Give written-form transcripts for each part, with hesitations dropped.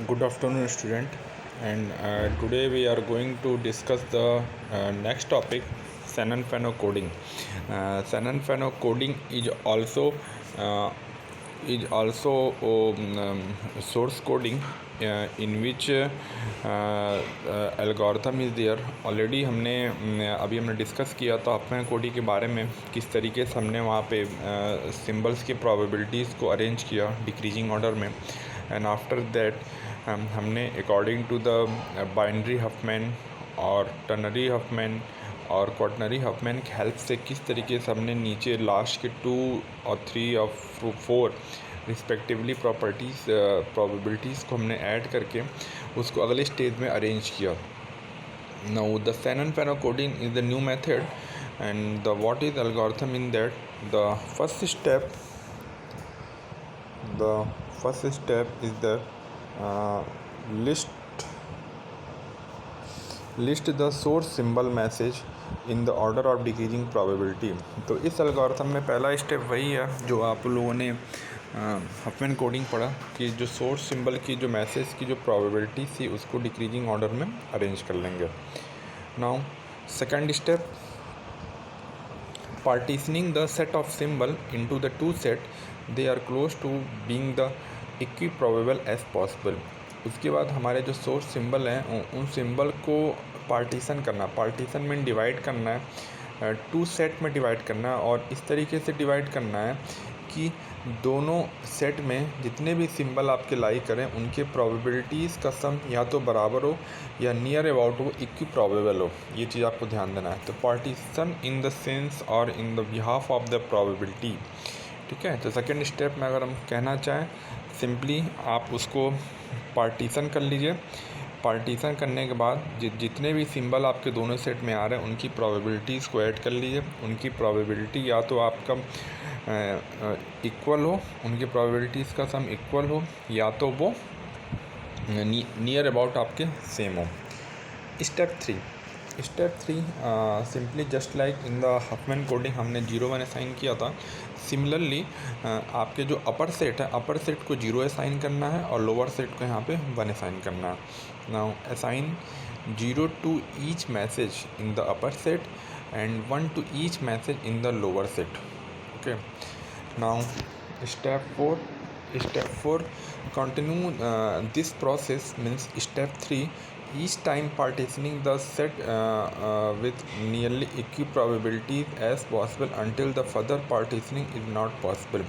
Good afternoon, student. And today we are going to discuss the next topic, Shannon-Fano coding. Shannon-Fano coding uh, is also source coding in which algorithm is there. Already अभी हमने discuss किया था Huffman coding के बारे में, किस तरीके से हमने वहाँ पे सिंबल्स के प्रोबेबिलिटीज़ को अरेंज किया डिक्रीजिंग ऑर्डर में. एंड आफ्टर दैट हमने according to the binary Huffman और टर्नरी हफमैन और क्वाटनरी हफमैन की हेल्प से किस तरीके से हमने नीचे लास्ट के 2 और 3 और 4 रिस्पेक्टिवली प्रोबेबिलिटीज़ को हमने ऐड करके उसको अगले स्टेज में अरेंज किया. Now the Shannon-Fano coding is the new method, and the what is algorithm in that. The first step is the list the source symbol message in the order of decreasing probability. तो इस algorithm में पहला step वही है जो आप लोगों ने हफमैन कोडिंग पढ़ा कि जो सोर्स सिंबल की जो मैसेज की जो प्रोबेबिलिटी थी उसको डिक्रीजिंग ऑर्डर में अरेंज कर लेंगे. Now second step, partitioning the set of symbol into the two set they are close to being the equiprobable as possible. उसके बाद हमारे जो सोर्स सिंबल हैं उन सिंबल को पार्टीशन में डिवाइड करना है, 2 सेट में डिवाइड करना है और इस तरीके से डिवाइड करना है कि दोनों सेट में जितने भी सिंबल आपके लाई करें उनके प्रोबेबिलिटीज़ का सम या तो बराबर हो या नियर अबाउट हो, इक्विप्रोबेबल हो. ये चीज़ आपको ध्यान देना है. तो पार्टीशन इन द सेंस और in the behalf of the probability. ठीक है. तो सेकंड स्टेप में अगर हम कहना चाहें सिंपली आप उसको पार्टीशन कर लीजिए. पार्टीशन करने के बाद जितने भी सिंबल आपके दोनों सेट में आ रहे हैं उनकी प्रोबेबिलिटीज़ को ऐड कर लीजिए. उनकी प्रोबेबिलिटी या तो आपका इक्वल हो, उनकी प्रोबेबिलिटीज़ का सम इक्वल हो या तो वो नियर अबाउट आपके सेम हो. Step three simply just like in the Huffman coding हमने 0 1 असाइन किया था. सिमिलरली आपके जो अपर सेट है, अपर सेट को 0 असाइन करना है और लोअर सेट को यहाँ पे 1 असाइन करना है. Now assign 0 to each message in the upper set and 1 to each message in the lower set. Okay. Now step 4 continue this process means step 3 each time partitioning the set with nearly equiprobabilities as possible until the further partitioning is not possible.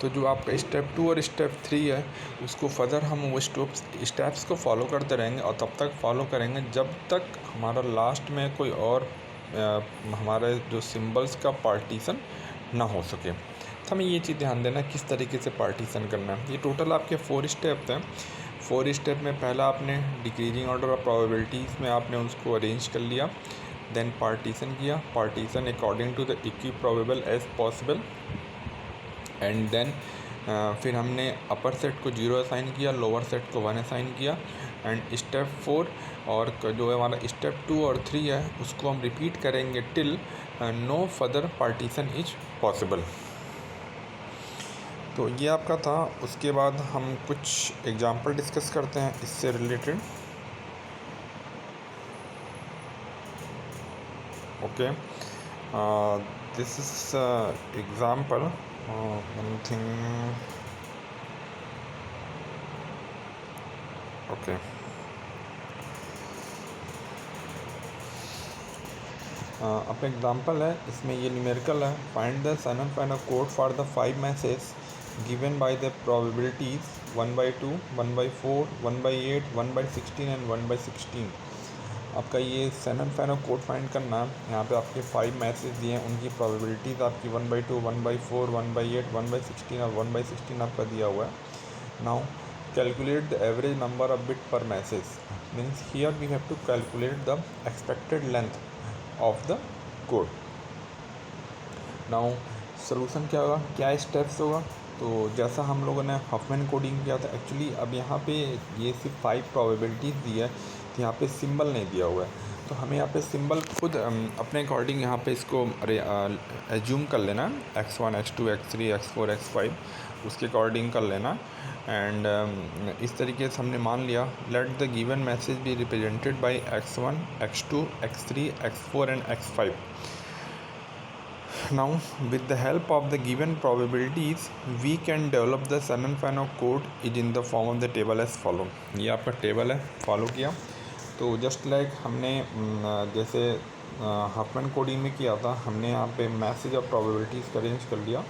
तो जो आपका step 2 और step 3 है उसको further हम वो steps को follow करते रहेंगे और तब तक फॉलो करेंगे जब तक हमारा लास्ट में कोई और हमारे जो सिंबल्स का पार्टीशन ना हो सके. तो हमें ये चीज़ ध्यान देना किस तरीके से पार्टीशन करना है. ये टोटल आपके 4 स्टेप हैं. 4 स्टेप में पहला आपने डिक्रीजिंग ऑर्डर ऑफ प्रोबेबिलिटीज़ में आपने उसको अरेंज कर लिया, देन पार्टीशन किया, partition according to the equiprobable as possible, and then फिर हमने अपर सेट को 0 असाइन किया, लोअर सेट को 1 असाइन किया. एंड स्टेप 4 और जो है हमारा स्टेप 2 और 3 है उसको हम रिपीट करेंगे till no further partition is possible. तो ये आपका था. उसके बाद हम कुछ एग्जांपल डिस्कस करते हैं इससे related. Okay. This is example one thing. Okay. अब एग्जांपल है, इसमें ये न्यूमेरिकल है. Find the Shannon-Fano code for the 5 message given by the probabilities 1/2, 1/4, 1/8, 1/16 and 1/16. आपका ये Shannon-Fano कोड फाइंड करना. यहाँ पे आपके 5 मैसेज दिए हैं, उनकी प्रोबेबिलिटीज़ आपकी 1/2, 1/4, 1/8, 1/16 और 1/16 आपका दिया हुआ है. Now calculate the average number of bit per message. Means here we have to calculate the expected length of the code. Now solution क्या होगा, क्या स्टेप्स होगा. तो जैसा हम लोगों ने हफमैन कोडिंग किया था एक्चुअली, अब यहाँ पे ये सिर्फ 5 प्रोबेबिलिटीज़ दी है, तो यहाँ पे सिंबल नहीं दिया हुआ है. तो हमें यहाँ पे सिंबल खुद अपने अकॉर्डिंग यहाँ पे इसको एज्यूम कर लेना. x1 x2 x3 x4 x5 उसके अकॉर्डिंग कर लेना. एंड इस तरीके से हमने मान लिया let the given message be represented by x1, x2, x3, x4 and x5. Now with the help of the given probabilities we can develop the Shannon Fano code is in the form of the table as follow. ये आपका table है, follow किया. तो just like हमने जैसे Huffman coding में किया था, हमने यहाँ पे मैसेज और प्रोबेबिलिटीज़ का अरेंज कर लिया.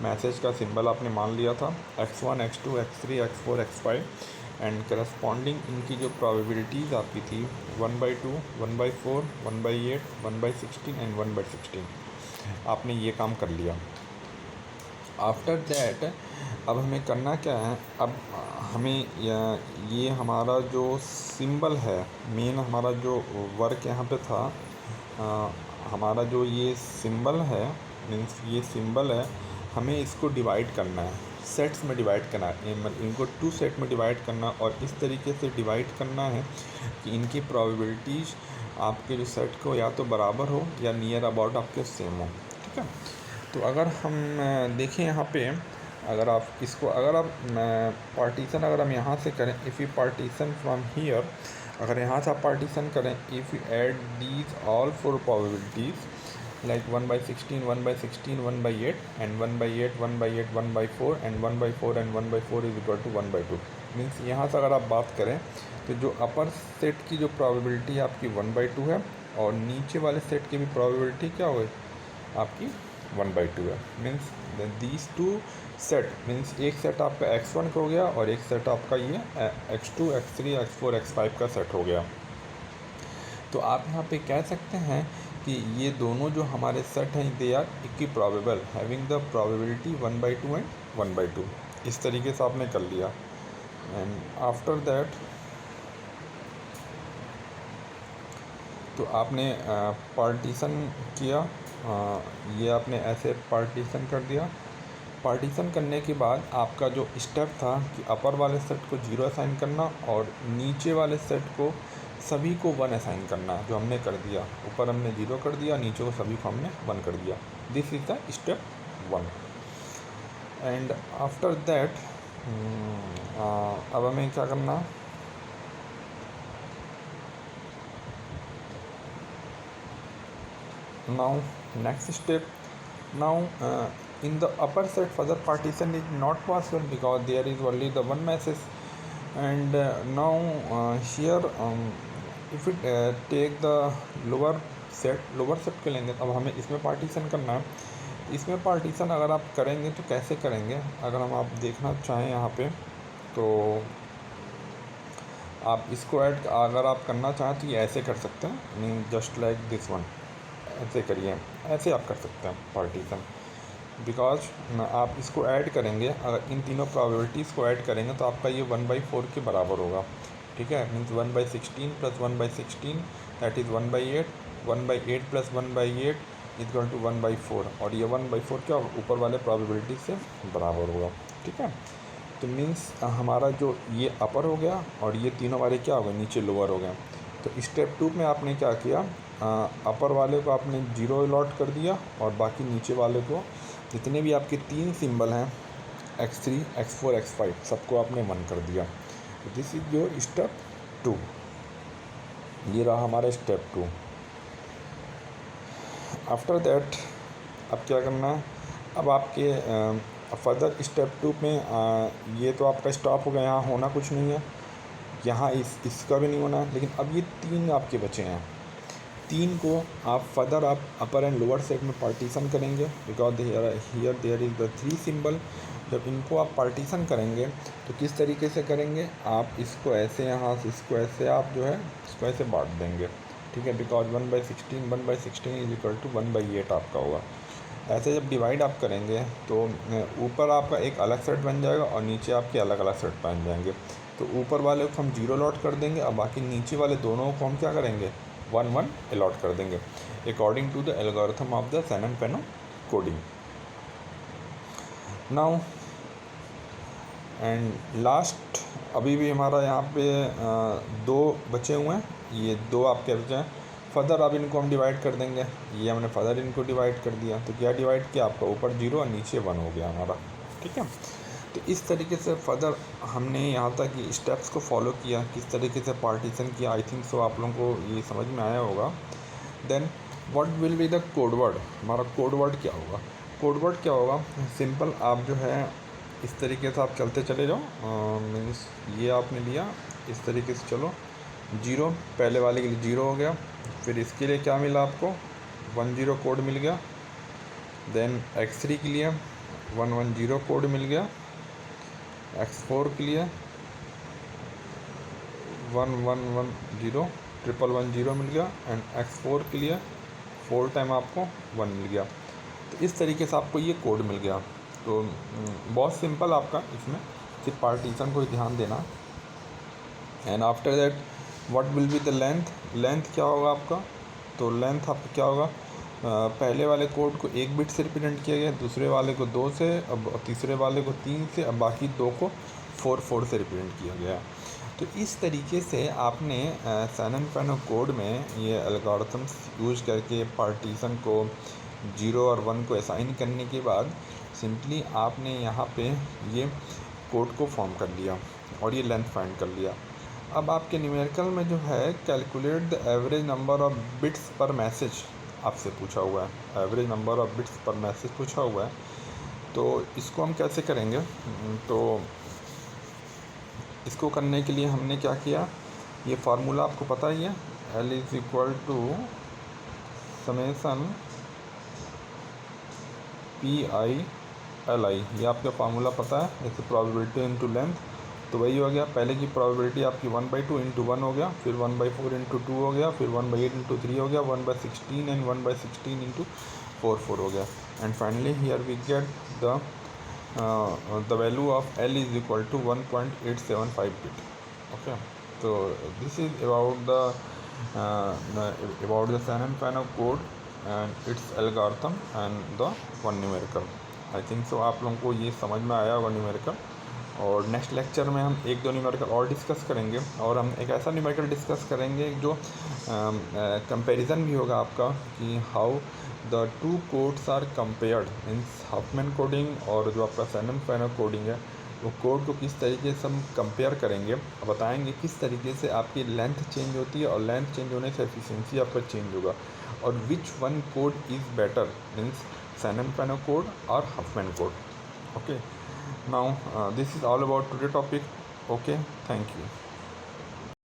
मैसेज का सिंबल आपने मान लिया था x1, x2, x3, x4, x5 and corresponding इनकी जो प्रोबेबिलिटीज़ आपकी थी 1/2, 1/4, 1/8, 1/16 एंड 1/16. आपने ये काम कर लिया. आफ्टर दैट अब हमें करना क्या है, अब हमें ये हमारा जो सिंबल है, मेन हमारा जो वर्क यहाँ पे था, हमारा जो ये सिंबल है, मीन्स ये सिंबल है, हमें इसको डिवाइड करना है, सेट्स में डिवाइड करना है. इनको 2 सेट में डिवाइड करना और इस तरीके से डिवाइड करना है कि इनकी प्रोबेबिलिटीज़ आपके जो सेट को या तो बराबर हो या नियर अबाउट आपके सेम हो. ठीक है. तो अगर हम देखें यहाँ पे, अगर आप इसको अगर आप पार्टीशन अगर हम यहाँ से करें, if you partition from here, अगर यहाँ से आप पार्टीशन करें, if you add these all 4 probabilities like 1/16, 1/16, 1/8 and 1/8, 1/8, 1/4 and 1/4 and 1/4 is equal to 1/2. Means यहाँ से अगर आप बात करें तो जो अपर सेट की जो प्रोबेबिलिटी है आपकी 1/2 है और नीचे वाले सेट की भी प्रोबेबिलिटी क्या हो आपकी 1/2 है. मीन्स दीज 2 सेट मीन्स एक सेट आपका x1 का हो गया और एक सेट आपका ये x2, x3, x4, x5 का सेट हो गया. तो आप यहाँ पे कह सकते हैं कि ये दोनों जो हमारे सेट हैं they are equiprobable having the probability 1/2 and 1/2. इस तरीके से आपने कर लिया. एंड आफ्टर दैट तो आपने पार्टीशन किया, ये आपने ऐसे पार्टीशन कर दिया. पार्टीशन करने के बाद आपका जो स्टेप था कि अपर वाले सेट को 0 असाइन करना और नीचे वाले सेट को सभी को 1 असाइन करना, जो हमने कर दिया. ऊपर हमने 0 कर दिया, नीचे को सभी को हमने 1 कर दिया. This is the step 1. And after that अब हमें क्या करना, now next step. Now in the upper set further partition is not possible because there is only the one message. And now here if it take the lower set के लेंगे, अब हमें इसमें partition करना है. इसमें पार्टीशन अगर आप करेंगे तो कैसे करेंगे, अगर हम आप देखना चाहें यहाँ पे तो आप इसको ऐड अगर आप करना चाहें तो ये ऐसे कर सकते हैं. Mean just like this one, ऐसे करिए, ऐसे आप कर सकते हैं पार्टीशन. बिकॉज आप इसको ऐड करेंगे, अगर इन तीनों प्रोबेबिलिटीज़ को ऐड करेंगे तो आपका ये 1/4 के बराबर होगा. ठीक है. Means 1/16 plus 1/16 that is 1/8, 1/8 plus 1/8 equal to 1/4 और ये 1/4 क्या ऊपर वाले प्रोबेबिलिटी से बराबर होगा. ठीक है. तो मीन्स हमारा जो ये अपर हो गया और ये तीनों वाले क्या हो गए, नीचे लोअर हो गए. तो स्टेप 2 में आपने क्या किया, अपर वाले को आपने 0 अलॉट कर दिया और बाकी नीचे वाले को जितने भी आपके 3 सिंबल हैं x3, x4, x5 सबको आपने 1 कर दिया. This is your step 2. ये रहा हमारा स्टेप 2. आफ्टर दैट अब क्या करना है, अब आपके फर्दर स्टेप 2 में ये तो आपका स्टॉप हो गया, यहाँ होना कुछ नहीं है, यहाँ इसका भी नहीं होना है. लेकिन अब ये 3 आपके बचे हैं. 3 को आप फर्दर आप अपर एंड लोअर सेट में पार्टीशन करेंगे because here there is the 3 symbol. जब इनको आप पार्टीशन करेंगे तो किस तरीके से करेंगे, आप इसको ऐसे यहाँ से इसको ऐसे आप जो है इसको ऐसे बांट देंगे. ठीक है. बिकॉज 1/16 इज इक्वल टू 1/8 आपका होगा. ऐसे जब डिवाइड आप करेंगे तो ऊपर आपका एक अलग सेट बन जाएगा और नीचे आपके अलग अलग सेट बन जाएंगे. तो ऊपर वाले को हम 0 अलॉट कर देंगे और बाकी नीचे वाले दोनों को हम क्या करेंगे 1/1 अलॉट कर देंगे according to the algorithm of the Shannon Fano coding. Now and last अभी भी हमारा यहाँ पे 2 बचे हुए हैं. ये 2 आपके बचे हैं. फर्दर अब इनको हम डिवाइड कर देंगे. ये हमने फर्दर इनको डिवाइड कर दिया तो क्या डिवाइड किया, आपका ऊपर 0 और नीचे 1 हो गया हमारा. ठीक है. तो इस तरीके से फर्दर हमने यहाँ तक ये स्टेप्स को फॉलो किया, किस तरीके से पार्टीशन किया। आई थिंक सो आप लोगों को ये समझ में आया होगा। Then what will be the code word, हमारा कोड वर्ड क्या होगा। कोड वर्ड क्या होगा, सिंपल आप जो है इस तरीके से आप चलते चले जाओ। मीन्स ये आपने लिया, इस तरीके से चलो। 0 पहले वाले के लिए 0 हो गया, फिर इसके लिए क्या मिला आपको 10 कोड मिल गया। देन x3 के लिए 110 कोड मिल गया, x4 के लिए 1110 111 मिल गया, एंड x4 के लिए 4 टाइम आपको 1 मिल गया। तो इस तरीके से आपको ये कोड मिल गया। तो बहुत सिंपल आपका इसमें सिर्फ पार्टीशन को ही ध्यान देना। And after that what will be the length, length क्या होगा आपका, तो लेंथ आपका क्या होगा, पहले वाले कोड को 1 बिट से रिप्रेजेंट किया गया, दूसरे वाले को 2 से, अब तीसरे वाले को 3 से, अब बाकी 2 को 4 से रिप्रेजेंट किया गया। तो इस तरीके से आपने शैनन फेनो कोड में ये एल्गोरिथम्स यूज करके पार्टीशन को 0 और 1 को असाइन करने के बाद सिंपली आपने यहाँ पे ये कोड को फॉर्म कर लिया और ये लेंथ फाइंड कर लिया। अब आपके न्यूमेरिकल में जो है calculate the average number of bits पर मैसेज आपसे पूछा हुआ है, एवरेज नंबर ऑफ बिट्स पर मैसेज पूछा हुआ है। तो इसको हम कैसे करेंगे, तो इसको करने के लिए हमने क्या किया, ये फार्मूला आपको पता ही है, L is equal to summation PI/LI, ये आपका फार्मूला पता है, जैसे प्रोबेबिलिटी इंटू लेंथ। तो वही हो गया, पहले की प्रोबेबिलिटी आपकी 1/2 इंटू 1 हो गया, फिर 1/4 इंटू 2 हो गया, फिर 1/8 इंटू 3 हो गया, 1/16 एंड 1/16 इंटू 4 हो गया। And finally here we get the value of L is equal to 1.875 bit. Okay, so this is about the Shannon-Fano code and its algorithm and the one numerical. I think so आप लोगों को ये समझ में आया होगा numerical. और next lecture में हम 1-2 न्यूमेरिकल और डिस्कस करेंगे, और हम एक ऐसा न्यूमेरिकल डिस्कस करेंगे जो कंपैरिजन भी होगा आपका कि how the 2 codes are compared, means Huffman coding और जो आपका शैनन फेनो कोडिंग है, वो कोड को किस तरीके से हम कंपेयर करेंगे, बताएंगे किस तरीके से आपकी लेंथ चेंज होती है, और लेंथ चेंज होने से एफिशिएंसी आपका चेंज होगा, और which one code is better, means Shannon फेनो कोड और Huffman code. Okay, now this is all about today topic. Okay, thank you.